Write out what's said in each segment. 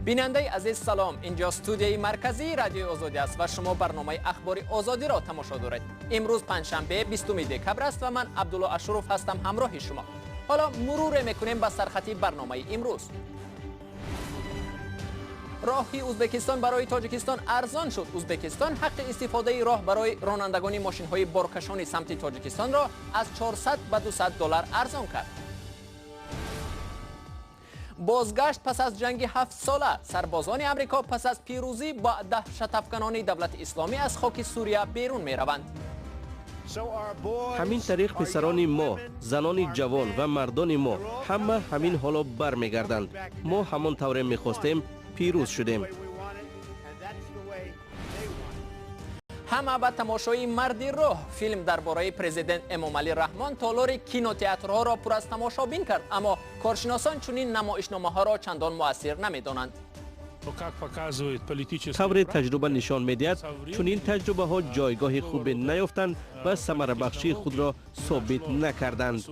بیننده عزیز سلام، اینجا استودیوی مرکزی رادیوی آزادی است و شما برنامه اخبار آزادی را تماشا دارید. امروز پنجشنبه 20 دکبر است و من عبدالله اشرف هستم همراه شما. حالا مرور میکنیم به سرخط برنامه امروز. راهی ازبکستان برای تاجیکستان ارزان شد. ازبکستان حق استفاده راه برای رانندگان ماشین‌های بارکشانی سمت تاجیکستان را از 400 به 200 دلار ارزان کرد. بازگشت پس از جنگ 7 ساله. سربازان امریکا پس از پیروزی با دهشت‌افکنان دولت اسلامی از خاک سوریه بیرون می‌روند. همین طریق پسران ما، زنان جوان و مردان ما همه همین حالا برمیگردند. ما همان طور می‌خواستیم، پیروز شدیم. همه به تماشای مردی راه. فیلم درباره پرزیدنت امامعلی رحمان تالار کینوتئاترها را پر از تماشابین کرد، اما کارشناسان چنین نمایشنامه‌ها را چندان مؤثر نمی‌دانند. طور تجربه نشان می‌دهد چنین تجربه ها جایگاه خوب نیافتند و ثمره بخشی خود را ثابت نکردند.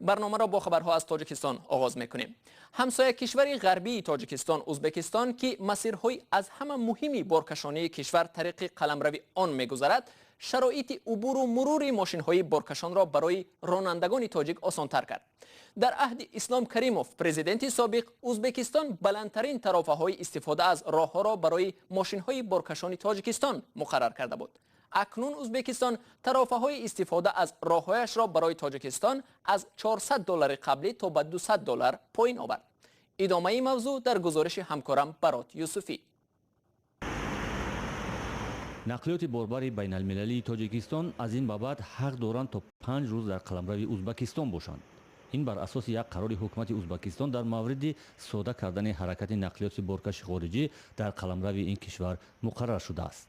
برنامه را با خبرها از تاجیکستان آغاز میکنیم. همسایه کشور غربی تاجیکستان ازبکستان که مسیرهای از همه مهمی بارکشانی کشور طریق قلمروی آن میگذرد، شرایط عبور و مرور ماشین‌های بارکشان را برای رانندگان تاجیک آسان‌تر کرد. در عهد اسلام کریموف پرزیدنت سابق، ازبکستان بلندترین طرفه‌های استفاده از راه‌ها را برای ماشین‌های بارکشان تاجیکستان مقرر کرده بود. اکنون ازبکستان طرفه‌های استفاده از راه‌هایش را برای تاجیکستان از 400 دلار قبلی تا به 200 دلار پایین آورد. ادامه این موضوع در گزارش همکارم برات یوسفی. نقلیات باربری بین المللی تاجیکستان از این بابت حق دارند تا 5 روز در قلمروی ازبکستان باشند. این بر اساس یک قرار حکومت ازبکستان در مورد ساده کردن حرکت نقلیات بارکش خارجی در قلمروی این کشور مقرر شده است.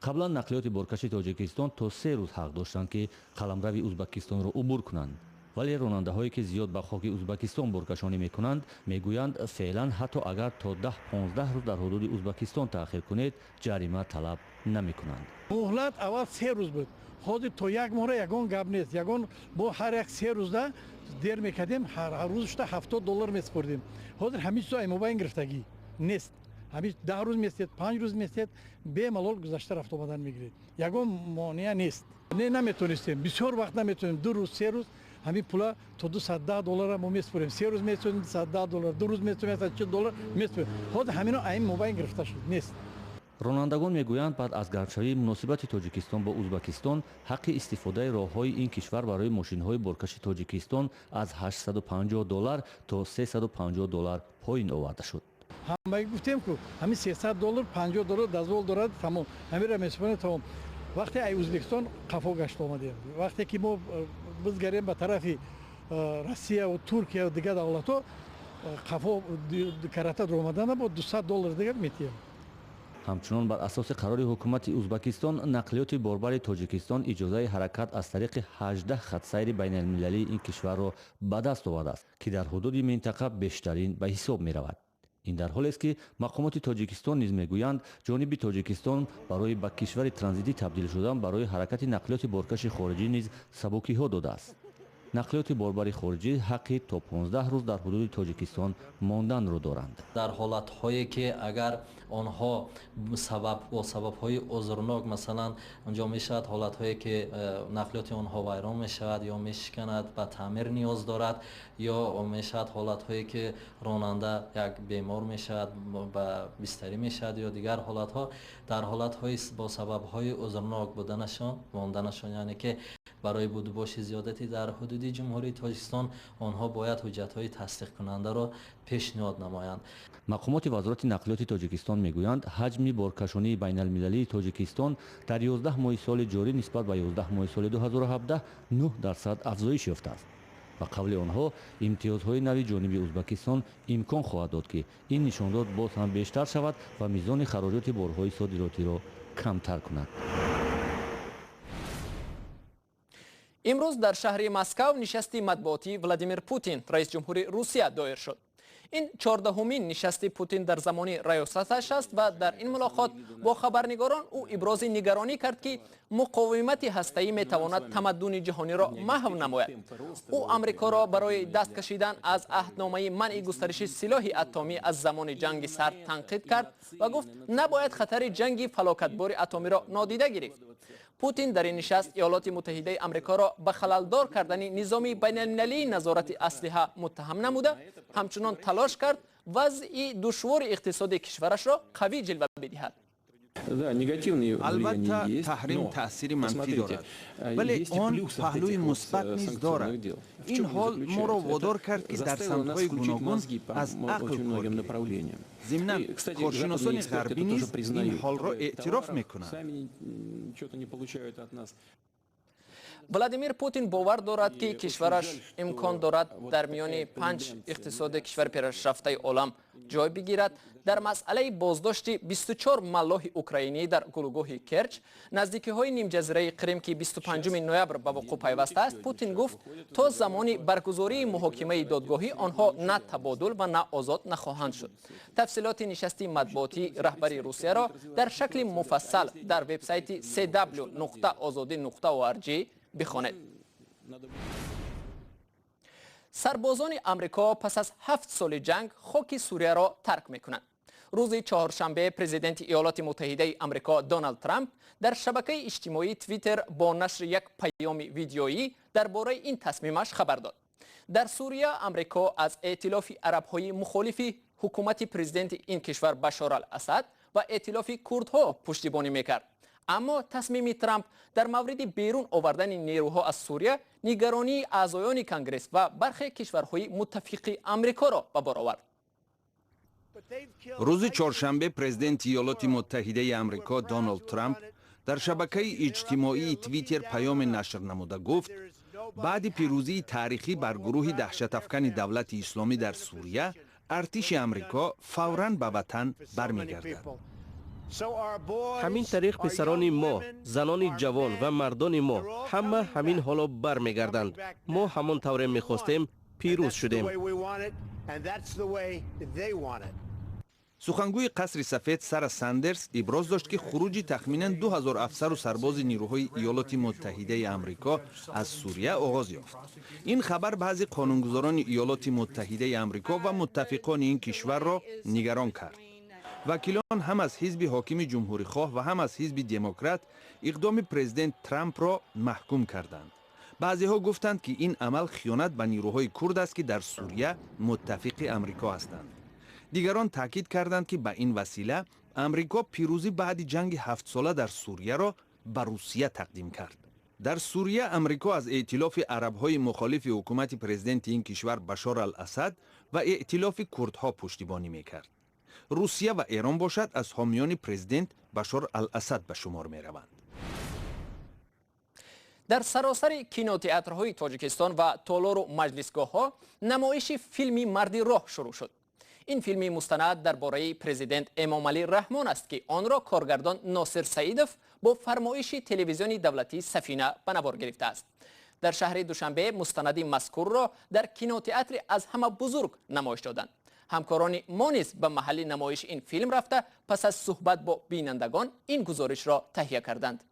قبلا نقلیات بارکش تاجیکستان تا 3 روز حق داشتند که قلمروی ازبکستان را عبور کنند، ولی راننده هایی که زیاد به خاک ازبکستان بارکشانی میکنند میگویند فعلا حتی اگر تا 10-15 روز در حدود ازبکستان تأخیر کنید جریمه طلب نمیکنند. مهلت اول 3 روز بود، حاضر تا یک ماه یگان گپ نیست. یگان با هر یک 3 روز دیر میکردیم، هر روزش 70 دلار میسپردیم. حاضر همین چیزا موبایل گرفتگی نیست. همین 10 روز میستید، 5 روز میستید، به ملال گذشته رفت آمدن میگیرید. یگان مانع نیست. نمیتونستیم، بسیار وقت نمیتونیم. 2 روز 3 روز همین پولا تا 210 دلار ما میسپریم. 3 روز میتونیم 210 دلار، 2 روز میتونیم 140 دلار میسپریم. خود همینا این موبایل گرفته شد نیست. رانندگان میگویند بعد از گردشوی مناسبت تاجیکستان با ازبکستان، حق استفاده راههای این کشور برای ماشین‌های بارکش تاجیکستان از 850 دلار تا 350 دلار پایین آورده شد. همه گفتیم که همین 300 دلار 50 دلار دزول دارد تمام. همین را میسپریم تمام. وقتی ای ازبکستان قفا گشت آمدیم، وقتی که ما بزگریم به طرف روسیه و ترکیه و دیگر دولت‌ها قفا کرده در آمدن با 200 دلار دیگر میتیم. همچنان بر اساس قرار حکومت ازبکستان، نقلیات باربر تاجیکستان اجازه حرکت از طریق 18 خط سیر بین المللی این کشور را به دست آورده است که در حدود منطقه بیشترین به حساب می رود. این در حالی است که مقامات تاجیکستان نیز میگویند جانب تاجیکستان برای به کشور ترانزیتی تبدیل شدن برای حرکت نقلیات بارکش خارجی نیز سبکی ها داده است. نقلیات باربر خارجی حقی تا 15 روز در حدود تاجیکستان ماندن را دارند. در حالت هایی که اگر آنها با سبب های عذرناک، مثلا اونجا می شود حالت هایی که نقلیات آنها ویران می شود یا می شکند، به تعمیر نیاز دارد، یا می شود حالت هایی که راننده یک بیمار می شود به بستری می شود، یا دیگر حالت ها، در حالت های با سبب های عذرناک بودنشان ماندنشان، یعنی که برای بودباش زیادتی در حدود جمهوری تاجیکستان آنها باید حجت‌های تصدیق کننده را پیشنهاد نمایند. مقامات وزارت نقلیات تاجیکستان میگویند حجم بارکشانی بین المللی تاجیکستان در 11 ماه سال جاری نسبت به 11 ماه سال 2017 9% افزایش یافته است و قبل آنها امتیازهای نوی جانب ازبکستان امکان خواهد داد که این نشانداد باز هم بیشتر شود و میزان خراجات بارهای صادراتی را کمتر کند. امروز در شهر مسکو نشست مطبوعاتی ولادیمیر پوتین رئیس جمهور روسیه دایر شد. این 14مین نشست پوتین در زمان ریاستش است و در این ملاقات با خبرنگاران او ابراز نگرانی کرد که مقاومت هسته‌ای میتواند تمدن جهانی را محو نماید. او آمریکا را برای دست کشیدن از عهدنامه منع گسترش سلاح اتمی از زمان جنگ سرد تنقید کرد و گفت نباید خطر جنگ فلاکتبار اتمی را نادیده گرفت. پوتین در این نشست ایالات متحده آمریکا را به خللدار کردن نظام بین المللی نظارت اسلحه متهم نموده، همچنان تلاش کرد وضع دشوار اقتصادی کشورش را قوی جلوه بدهد. البته تحریم تأثیر منفی دارد، ولی آن پهلوی مثبت نیز دارد. این حال ما را وادار کرد که در سمت‌های گوناگون از عقل کنیم. ضمناً کارشناسان غربی نیز این حال را اعتراف می‌کنند. ولادیمیر پوتین باور دارد که کشورش امکان دارد در میان 5 اقتصاد کشور پیشرفته عالم جای بگیرد. در مسئله بازداشت 24 ملاح اوکراینی در گلوگاه کرچ نزدیکی های نیم جزیره کریم که 25 نوامبر به وقوع پیوسته است، پوتین گفت تا زمان برگزاری محاکمه دادگاهی آنها نه تبادل و نه آزاد نخواهند شد. تفصیلات نشست مطبوعاتی رهبری روسیه را در شکل مفصل در وبسایت cw.azadi.org بخوانید. سربازان آمریکا پس از 7 سال جنگ خاک سوریه را ترک میکنند. روز چهارشنبه پرزیدنت ایالات متحده آمریکا دونالد ترامپ در شبکه اجتماعی توییتر با نشر یک پیام ویدیویی درباره این تصمیمش خبر داد. در سوریه آمریکا از ائتلاف عرب‌های مخالف حکومت پرزیدنت این کشور بشار الاسد و ائتلاف کردها پشتیبانی میکرد. اما تصمیم ترامپ در مورد بیرون آوردن نیروها از سوریه نگرانی اعضایان کنگرس و برخی کشورهای متفق آمریکا را به بار آورد. روز چهارشنبه پرزیدنت ایالات متحده آمریکا دونالد ترامپ در شبکه اجتماعی توییتر پیام نشر نموده گفت بعد پیروزی تاریخی بر گروه دهشت افکن دولت اسلامی در سوریه، ارتش آمریکا فوراً به وطن برمیگردد. همین طریق پسران ما، زنان جوان و مردان ما همه همین حالا برمیگردند. ما همان طور میخواستیم، پیروز شدیم. سخنگوی قصر سفید سارا ساندرز ابراز داشت که خروج تخمیناً 2000 افسر و سرباز نیروهای ایالات متحده آمریکا از سوریه آغاز یافت. این خبر بعضی قانونگذاران ایالات متحده آمریکا و متفقان این کشور را نگران کرد. وکیلان هم از حزب حاکم جمهوری خواه و هم از حزب دموکرات اقدام پرزیدنت ترامپ را محکوم کردند. بعضی ها گفتند که این عمل خیانت به نیروهای کرد است که در سوریه متفق آمریکا هستند. دیگران تاکید کردند که به این وسیله آمریکا پیروزی بعد جنگ 7 ساله در سوریه را به روسیه تقدیم کرد. در سوریه آمریکا از ائتلاف عرب‌های مخالف حکومت پرزیدنت این کشور بشار الاسد و ائتلاف کردها پشتیبانی می‌کرد. روسیه و ایران باشد از حامیان پرزیدنت بشار الاسد به شمار می‌روند. در سراسر کینوتئاترهای تاجیکستان و تالار و مجلسگاه‌ها نمایش فیلمی مردی راه شروع شد. این فیلمی مستند درباره پرزیدنت امامعلی رحمان است که آن را کارگردان ناصر سعیدوف با فرمایش تلویزیونی دولتی سفینه به نوار گرفته است. در شهر دوشنبه مستند مذکور را در کینوتئاتر از همه بزرگ نمایش دادند. همکاران ما نیز به محل نمایش این فیلم رفته پس از صحبت با بینندگان این گزارش را تهیه کردند.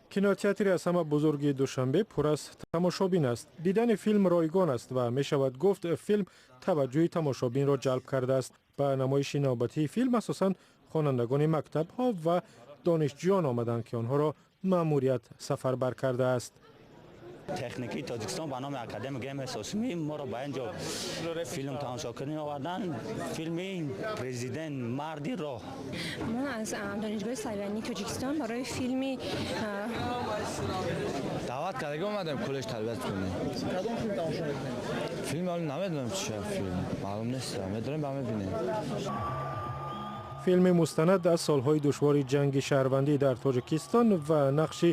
کینوتئاتر از همه بزرگ دوشنبه پر از تماشابین است. دیدن فیلم رایگان است و می شود گفت فیلم توجه تماشابین را جلب کرده است. به نمایش نوبتی فیلم اساساً خوانندگان مکتب ها و دانشجویان آمدند که آنها را مأموریت سفربر کرده است. تکنیکی تاجیکستان به نام اکادمی گیم اساسی ما را به اینجا فیلم تماشا کردن آوردن. فیلم پرزیدنت مردی راه. ما از دانشگاه سیوانی تاجیکستان برای فیلمی دعوت کردگی اومدم کلش تربیت کنیم. کدام فیلم تماشا می‌کنید؟ فیلم نمیدونم چه فیلم، معلوم نیست. می‌دونیم با ببینیم. فیلم مستند از سالهای دشوار جنگ شهروندی در تاجیکستان و نقش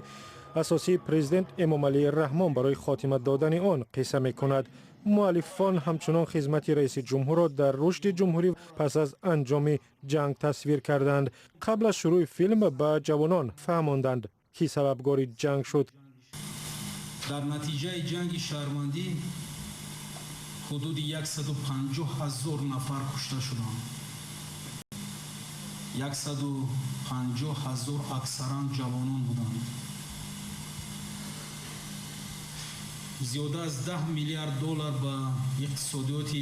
اساسی پرزیدنت امامعلی رحمان برای خاتمه دادن آن قصه می‌کند. مؤلفان همچنان خدمت رئیس جمهور را در رشد جمهوری پس از انجام جنگ تصویر کردند. قبل از شروع فیلم به جوانان فهماندند که سببگار جنگ شد. در نتیجه جنگ شهروندی حدود 150,000 نفر کشته شدند. 150,000 اکثرا جوانان بودند. زیاده از 10 میلیارد دلار به اقتصادیات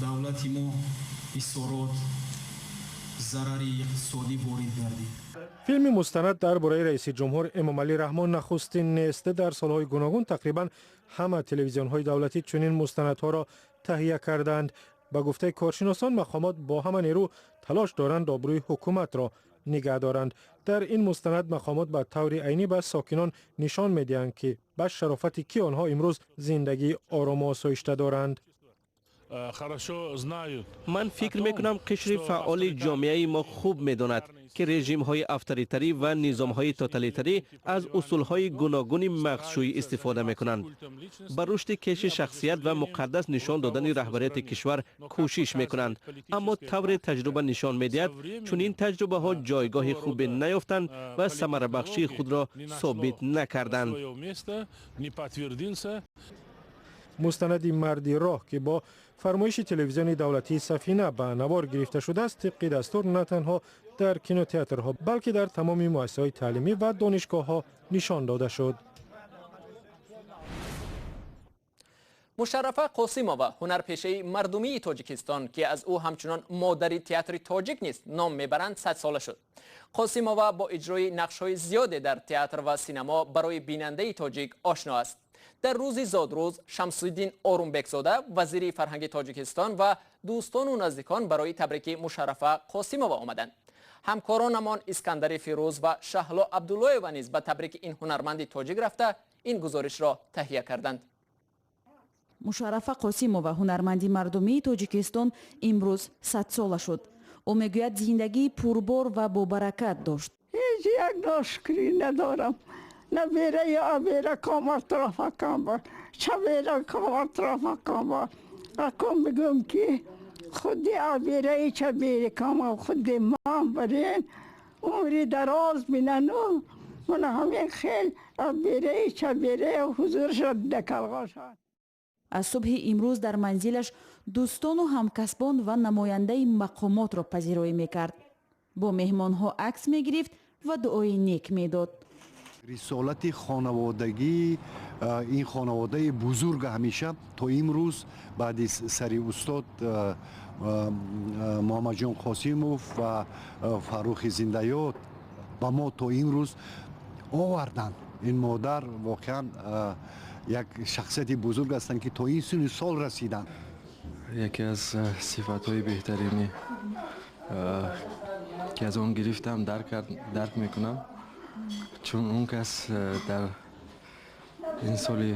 دولت ما اثرات ضرری اقتصادی وارد گردید. فیلم مستند درباره رئیس جمهور امامعلی رحمان نخستین نیست. در سالهای گوناگون تقریبا همه تلویزیون‌های دولتی چنین مستندها را تهیه کردند. با گفته کارشناسان مقامات با همه نیرو تلاش دارند آبروی حکومت را نگه دارند. در این مستند مقامات به طور عینی به ساکنان نشان می‌دهند که به شرافت کی آنها امروز زندگی آرام و آسایشته دارند. من فکر میکنم قشر فعال جامعه ما خوب میداند که رژیم های افطاریتری و نظام های توتالیتری از اصول های گوناگون مغزشویی استفاده میکنند. بر رشد کش شخصیت و مقدس نشان دادن رهبریت کشور کوشش میکنند، اما طور تجربه نشان میدهد چون این تجربه ها جایگاه خوب نیافتند و ثمره بخشی خود را ثابت نکردند. مستند مردی راه که با فرمایش تلویزیون دولتی سفینه به نوار گرفته شده است، طبق دستور نه تنها در کینوتئاترها بلکه در تمام مؤسسه‌های تعلیمی و دانشگاه‌ها نشان داده شد. مشرفه قاسیمووا هنرپیشه مردمی تاجیکستان که از او همچنان مادر تئاتر تاجیک نیست نام میبرند 100 ساله شد. قاسیمووا با اجرای نقش‌های زیادی در تئاتر و سینما برای بیننده تاجیک آشنا است. در روزی زادروز شمس‌الدین آرومبکزاده وزیر فرهنگ تاجیکستان و دوستان و نزدیکان برای تبریک مشرفه قاسیمووا آمدند. همکارانمان اسکندر فیروز و شهلا عبدالله و نیز به تبریک این هنرمند تاجیک رفته این گزارش را تهیه کردند. مشرفه قاسیمووا هنرمندی مردمی تاجیکستان امروز 100 ساله شد. او میگوید زندگی پربار و با برکت داشت. هیچ یک ناشکری ندارم. نه بیره یا بیره کام اطراف کام با چه بیره کام اطراف کام با اکم بگم که خودی بیره چه بیره کام خودی مام برین عمری دراز بینن و من همین خیل بیره چه بیره حضور شد دکلغا شد. از صبح امروز در منزلش دوستان و همکسبان و نماینده مقامات را پذیرایی میکرد. با مهمانها عکس میگرفت و دعای نیک میداد. رسالت خانوادگی این خانواده بزرگ همیشه تا امروز بعد سری استاد محمد جان قاسیموف و فروخ زندیات با ما تا امروز آوردن. این مادر واقعا یک شخصیت بزرگ هستند که تا این سن سال رسیدن. یکی از صفات‌های بهترینی که از اون گرفتم درک میکنم، چون اون کس در این سال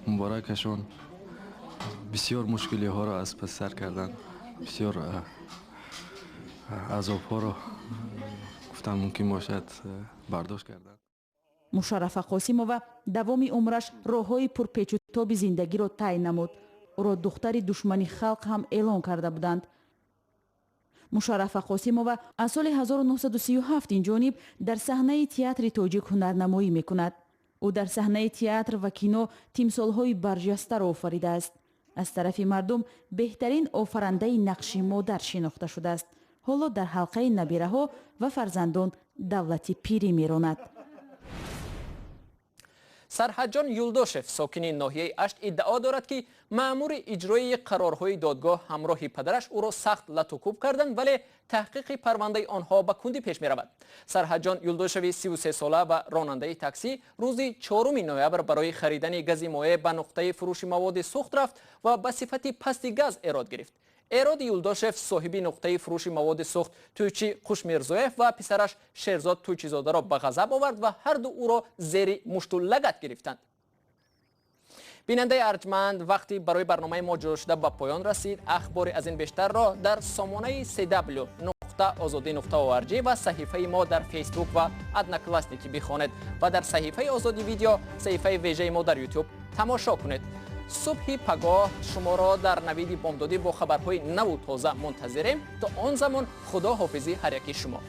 مبارکشون بسیار مشکلی ها را از پس سر کردن، بسیار عذاب ها را گفتن ممکن باشد برداشت کردن. مشرفه قاسیمووا دوام عمرش راههای پرپیچ و تاب زندگی را طی نمود. او را دختر دشمن خلق هم اعلان کرده بودند. مشرفه قاسیمووا از سال 1937 این جانب در صحنه تئاتر تاجیک هنرنمایی میکند. او در صحنه تئاتر و کینو تمثال‌های برجسته را آفریده است. از طرف مردم بهترین آفرنده نقش مادر شناخته شده است. حالا در حلقه نبیره‌ها و فرزندان دولتی پیری میراند. سرحجان یولداشف ساکن ناحیه اشت ادعا دارد که مأمور اجرای قرارهای دادگاه همراه پدرش او را سخت لطوکوب کردند، ولی تحقیق پرونده آنها به کندی پیش می رود. سرحجان یولداشف 33 ساله و راننده تاکسی روز 4 نوامبر برای خریدن گاز مایع به نقطه فروش مواد سوخت رفت و به صفت پست گاز ایراد گرفت. ایراد یولداشف صاحب نقطه فروش مواد سوخت تویچی قشمیرزویف و پسرش شیرزاد تویچیزاده را به غضب آورد و هر دو او را زیر مشت و لگد گرفتند. بیننده ارجمند، وقتی برای برنامه ما جدا شده به پایان رسید. اخبار از این بیشتر را در سامانه cw.azadi.org و صحیفه ما در فیسبوک و ادنکلاسنیکی بخوانید و در صحیفه آزادی ویدیو صحیفه ویژه ما در یوتیوب تماشا کنید. صبح پگاه شما را در نوید بامدادی با خبرهای نو و تازه منتظریم. تا آن زمان خدا حافظی هر یکی شما.